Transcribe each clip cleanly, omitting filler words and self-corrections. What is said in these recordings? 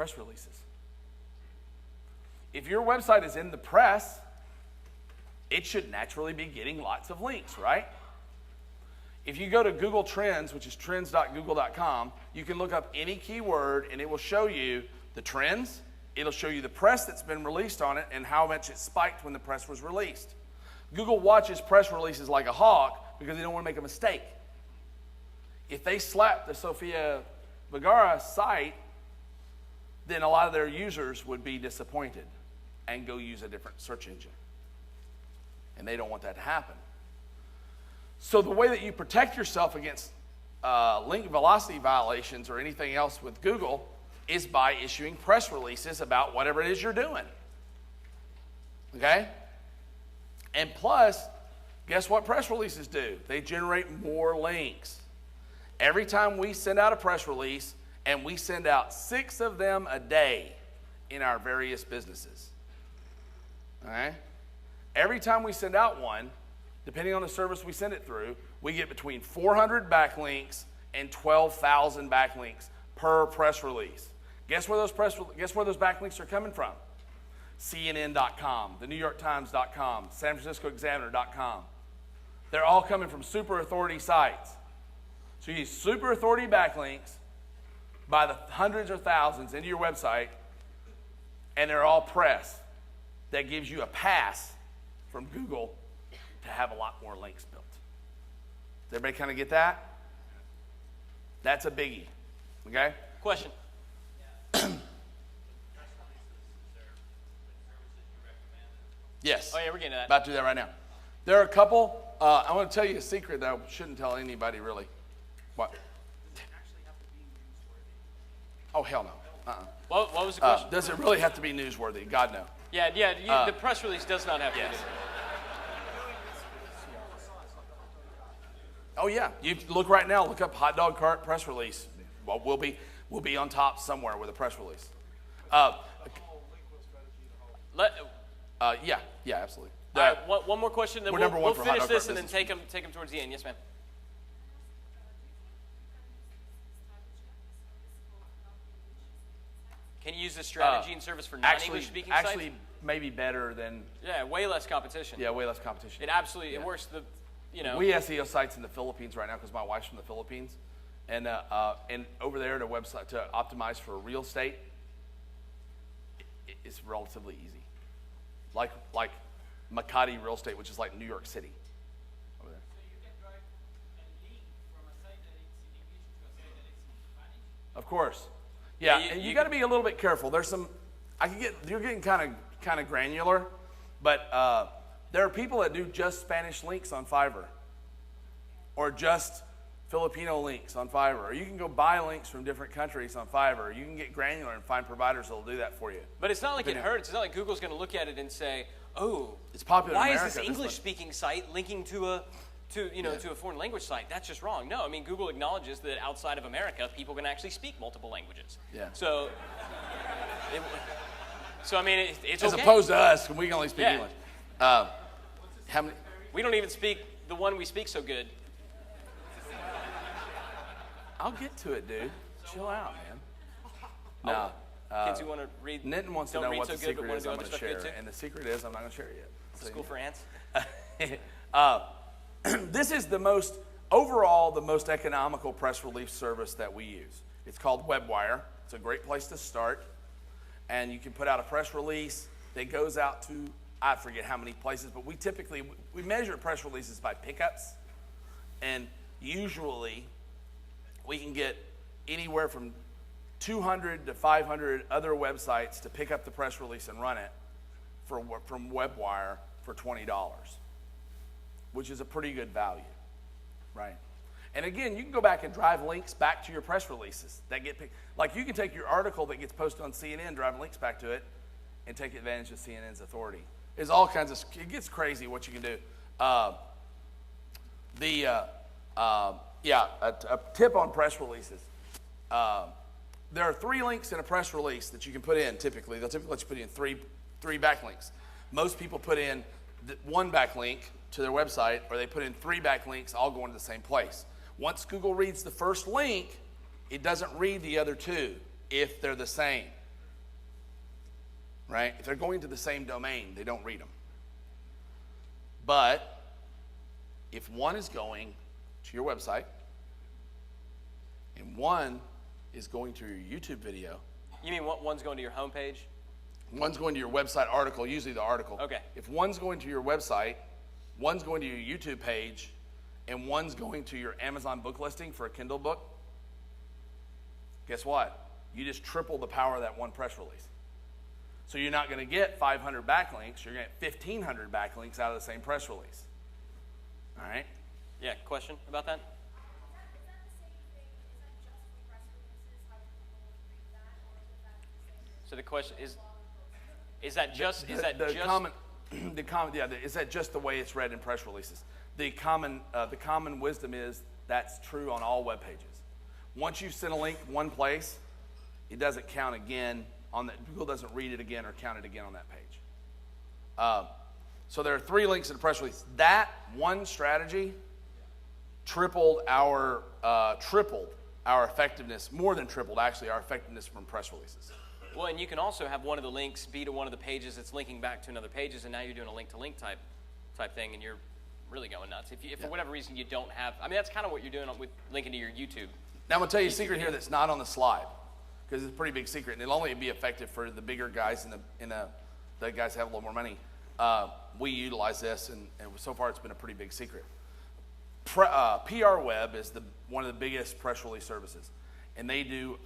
Press releases. If your website is in the press, it should naturally be getting lots of links, right? If you go to Google Trends, which is trends.google.com, you can look up any keyword and it will show you the trends. It'll show you the press that's been released on it and how much it spiked when the press was released. Google watches press releases like a hawk because they don't want to make a mistake. If they slap the Sofia Vergara site, then a lot of their users would be disappointed and go use a different search engine. And they don't want that to happen. So the way that you protect yourself against link velocity violations or anything else with Google is by issuing press releases about whatever it is you're doing. Okay? And plus, guess what press releases do? They generate more links. Every time we send out a press release, and we send out 6 of them a day in our various businesses. Okay? Every time we send out one, depending on the service we send it through, we get between 400 backlinks and 12,000 backlinks per press release. Guess where those backlinks are coming from? CNN.com, TheNewYorkTimes.com, SanFranciscoExaminer.com. They're all coming from super authority sites. So you use super authority backlinks by the hundreds or thousands into your website, and they're all press. That gives you a pass from Google to have a lot more links built. Does everybody kind of get that? That's a biggie. Okay? Question. Yes. Oh, yeah, we're getting to that. About to do that right now. There are a couple. I want to tell you a secret that I shouldn't tell anybody, really. What? Oh, hell no. What was the question? Does it really have to be newsworthy? God, no. Yeah, the press release does not have to Yes. be. Oh, yeah. You look right now, look up hot dog cart press release. Well, we'll be on top somewhere with a press release. Yeah, absolutely. All right, one more question, then We're we'll number one for hot finish dog this cart and then take them towards the end. Yes, ma'am. Can you use this strategy and service for non-English speaking sites? Actually, maybe better than. Yeah, way less competition. Yeah, way less competition. It works. We SEO sites in the Philippines right now because my wife's from the Philippines, and over there the website to optimize for real estate. It's relatively easy, like Makati Real Estate, which is like New York City. Over there. So you can drive a link from a site that is in English to a site that is in Spanish? Of course. Yeah, Yeah, and you got to be a little bit careful. There's some, you're getting kind of granular, but there are people that do just Spanish links on Fiverr, or just Filipino links on Fiverr, or you can go buy links from different countries on Fiverr. You can get granular and find providers that will do that for you. But it's not like it hurts. It's not like Google's going to look at it and say, "Oh, it's popular. Why in America, is this English-speaking site linking to a foreign language site?" That's just wrong. No, I mean Google acknowledges that outside of America, people can actually speak multiple languages. Yeah. So, I mean, it's as okay. opposed to us, we can only speak English. How many? We don't even speak the one we speak so good. I'll get to it, dude. Chill out, man. No. Kids who want to read. Nitin wants to don't know read what so the good, but secret wanna is do I'm other going to stuff good share. too. And the secret is I'm not going to share it yet. So School for ants. This is the most economical press release service that we use. It's called WebWire. It's a great place to start. And you can put out a press release that goes out to, I forget how many places, but we measure press releases by pickups. And usually we can get anywhere from 200 to 500 other websites to pick up the press release and run it from WebWire for $20, which is a pretty good value, right? And again, you can go back and drive links back to your press releases that get picked. Like you can take your article that gets posted on CNN, drive links back to it, and take advantage of CNN's authority. There's all kinds of, it gets crazy what you can do. A tip on press releases. There are 3 links in a press release that you can put in typically. They'll typically let you put in three backlinks. Most people put in one backlink to their website, or they put in 3 backlinks all going to the same place. Once Google reads the first link, it doesn't read the other 2 if they're the same. right? If they're going to the same domain, they don't read them. But if one is going to your website and one is going to your YouTube video. You mean one's going to your homepage? One's going to your website article, usually the article. Okay. If one's going to your website, one's going to your YouTube page, and one's going to your Amazon book listing for a Kindle book, guess what? You just triple the power of that one press release. So you're not going to get 500 backlinks, you're going to get 1,500 backlinks out of the same press release. All right? Yeah, question about that? So the question is that just is that just the way it's read in press releases? The common wisdom is that's true on all web pages. Once you send a link one place, it doesn't count again on that. Google doesn't read it again or count it again on that page. So there are 3 links in the press release. That one strategy tripled our effectiveness, more than tripled actually our effectiveness from press releases. Well, and you can also have one of the links be to one of the pages that's linking back to another pages, and now you're doing a link-to-link type thing, and you're really going nuts. If for whatever reason you don't have, I mean, that's kind of what you're doing with linking to your YouTube. Now, I'm going to tell you a secret here that's not on the slide, because it's a pretty big secret, and it'll only be effective for the bigger guys the guys have a little more money. We utilize this, and so far it's been a pretty big secret. PR Web is one of the biggest press release services, and they do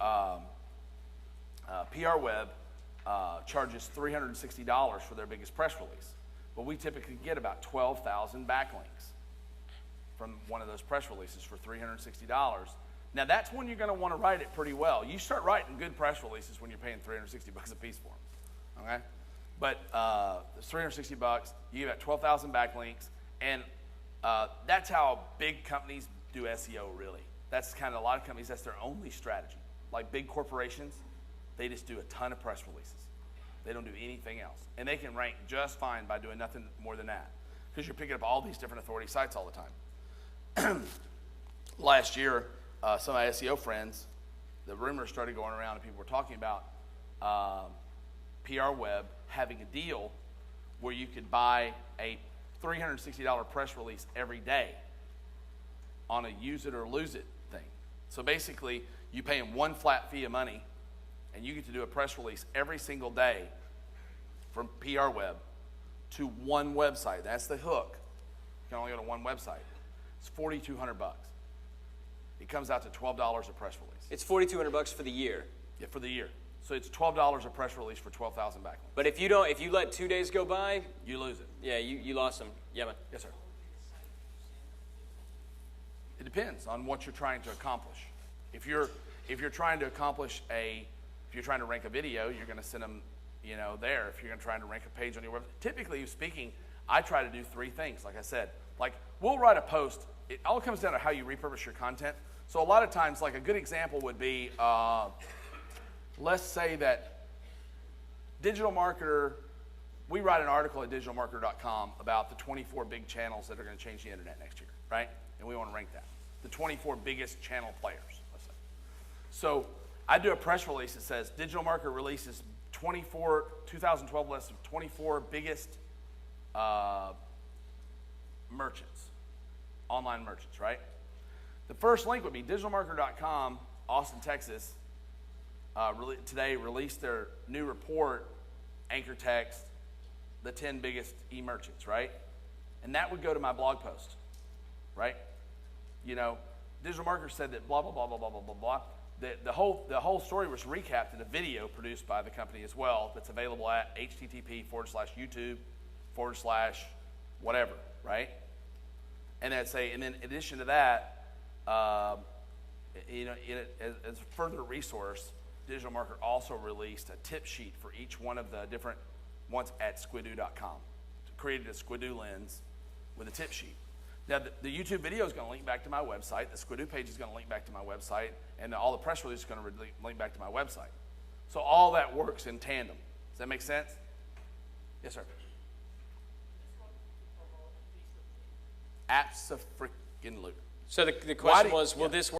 PR Web charges $360 for their biggest press release, but we typically get about 12,000 backlinks from one of those press releases for $360. Now that's when you're going to want to write it pretty well. You start writing good press releases when you're paying $360 a piece for them, okay? But it's $360. You get 12,000 backlinks, and that's how big companies do SEO. Really, that's kind of a lot of companies. That's their only strategy. Like big corporations, they just do a ton of press releases. They don't do anything else, and they can rank just fine by doing nothing more than that, because you're picking up all these different authority sites all the time. Last year, some of my SEO friends, the rumors started going around, and people were talking about PR Web having a deal where you could buy a $360 press release every day on a use it or lose it thing. So basically, you pay them one flat fee of money, and you get to do a press release every single day from PR Web to one website. That's the hook. You can only go to one website. It's $4,200. It comes out to $12 a press release. It's $4,200 for the year. Yeah, for the year. So it's $12 a press release for 12,000 backlinks. But if you let 2 days go by, you lose it. Yeah, you lost them. Yeah, man. Yes, sir. It depends on what you're trying to accomplish. If you're trying to rank a video, you're going to send them, there. If you're trying to rank a page on your website, typically speaking, I try to do 3 things. Like I said, we'll write a post. It all comes down to how you repurpose your content. So a lot of times, like a good example would be, let's say that digital marketer. We write an article at digitalmarketer.com about the 24 big channels that are going to change the internet next year, right? And we want to rank that. The 24 biggest channel players, let's say. So I do a press release that says Digital Marketer releases 2012 list of 24 biggest merchants, online merchants, right? The first link would be digitalmarketer.com, Austin, Texas, today released their new report, anchor text, the 10 biggest e-merchants, right? And that would go to my blog post, right? Digital Marketer said that blah, blah, blah, blah, blah, blah, blah, blah. The whole story was recapped in a video produced by the company as well that's available at http://youtube/whatever, right? And then in addition to that, as a further resource, Digital Marketer also released a tip sheet for each one of the different ones at squidoo.com. Created a Squidoo lens with a tip sheet. Now, the YouTube video is going to link back to my website. The Squidoo page is going to link back to my website. And all the press releases are going to link back to my website. So all that works in tandem. Does that make sense? Yes, sir. Abso-freaking-lute. So the question was, will this work?